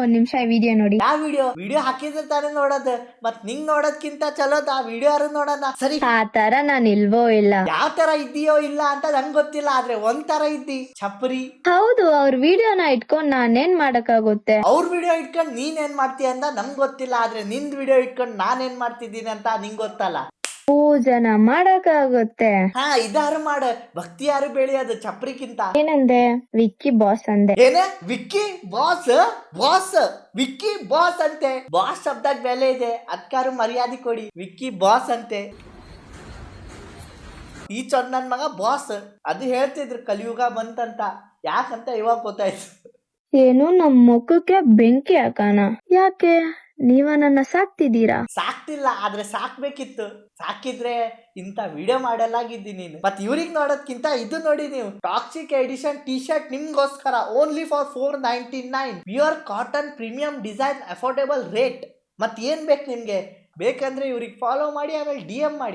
ಒಂದ್ ನಿಮಿಷ ವಿಡಿಯೋ ನೋಡಿ. ಯಾವ ವಿಡಿಯೋ ಹಾಕಿದ್ರೆ ತಾನೇ ನೋಡೋದು, ಮತ್ ನಿಂಗ್ ನೋಡೋದ್ಕಿಂತ ಚಲೋದ ಆ ವಿಡಿಯೋ ಯಾರು ನೋಡೋಣ. ಸರಿ, ಆ ತರ ನಾನ್ ಇಲ್ವೋ ಇಲ್ಲ. ಯಾವ ತರ ಇದ್ದೀಯೋ ಇಲ್ಲ ಅಂತ ನಂಗೆ ಗೊತ್ತಿಲ್ಲ, ಆದ್ರೆ ಒಂದ್ ತರ ಇದ್ದಿ ಚಪ್ಪರಿ. ಹೌದು, ಅವ್ರ ವಿಡಿಯೋನ ಇಟ್ಕೊಂಡ್ ನಾನೇನ್ ಮಾಡಕ್ಕಾಗುತ್ತೆ? ಅವ್ರ ವಿಡಿಯೋ ಇಟ್ಕೊಂಡ್ ನೀನ್ ಏನ್ ಮಾಡ್ತೀಯ ಅಂತ ನಂಗೆ ಗೊತ್ತಿಲ್ಲ, ಆದ್ರೆ ನಿಂದ್ ವಿಡಿಯೋ ಇಟ್ಕೊಂಡ್ ನಾನ್ ಏನ್ ಮಾಡ್ತಿದ್ದೀನಿ ಅಂತ ನಿಂಗ್ ಗೊತ್ತಲ್ಲ. ಪೂಜನ ಮಾಡಕ್ಕಾಗುತ್ತೆ. ಹಾ, ಇದಾರು ಮಾಡ, ಭಕ್ತಿ ಯಾರು ಬೆಳೆಯೋದು ಚಪ್ರಿಕ್ಕಿಂತ. ಏನಂದೆ? ವಿಕ್ಕಿ ಬಾಸ್ ಅಂದೆ. ಏನೇ ವಿಕ್ಕಿ ಬಾಸ್? ವಿಕ್ಕಿ ಬಾಸ್ ಅಂತೆ. ಬಾಸ್ ಶಬ್ದಕ್ಕೆ ಬೆಲೆ ಇದೆ, ಅದ್ಕಾರು ಮರ್ಯಾದೆ ಕೊಡಿ. ವಿಕ್ಕಿ ಬಾಸ್ ಅಂತೆ. ಈ ನನ್ ಮಗ ಬಾಸ್ ಅದು ಹೇಳ್ತಿದ್ರು ಕಲಿಯುಗ ಬಂತಂತ. ಯಾಕಂತ ಇವಾಗ ಗೊತ್ತಾಯ್ತು. ಏನು ನಮ್ ಮುಖಕ್ಕೆ ಬೆಂಕಿ ಹಾಕೋಣ? ಯಾಕೆ? ನೀವ ನನ್ನ ಸಾಕ್ತಿದ್ದೀರಾ? ಸಾಕ್ತಿಲ್ಲ, ಆದ್ರೆ ಸಾಕ್ಬೇಕಿತ್ತು. ಸಾಕಿದ್ರೆ ಇಂತ ವಿಡಿಯೋ ಮಾಡಲಾಗಿದ್ದಿ ನೀನು. ಮತ್ ಇವ್ರಿಗೆ ನೋಡೋದ್ಕಿಂತ ಇದು ನೋಡಿ ನೀವು, ಟಾಕ್ಸಿಕ್ ಎಡಿಷನ್ ಟಿ ಶರ್ಟ್ ನಿಮ್ಗೋಸ್ಕರ, only for $4.99. Pure cotton premium design, affordable rate. ಮತ್ ಏನ್ ಬೇಕು ನಿಮ್ಗೆ? ಬೇಕಂದ್ರೆ ಇವ್ರಿಗೆ ಫಾಲೋ ಮಾಡಿ, ಆಮೇಲೆ DM ಮಾಡಿ.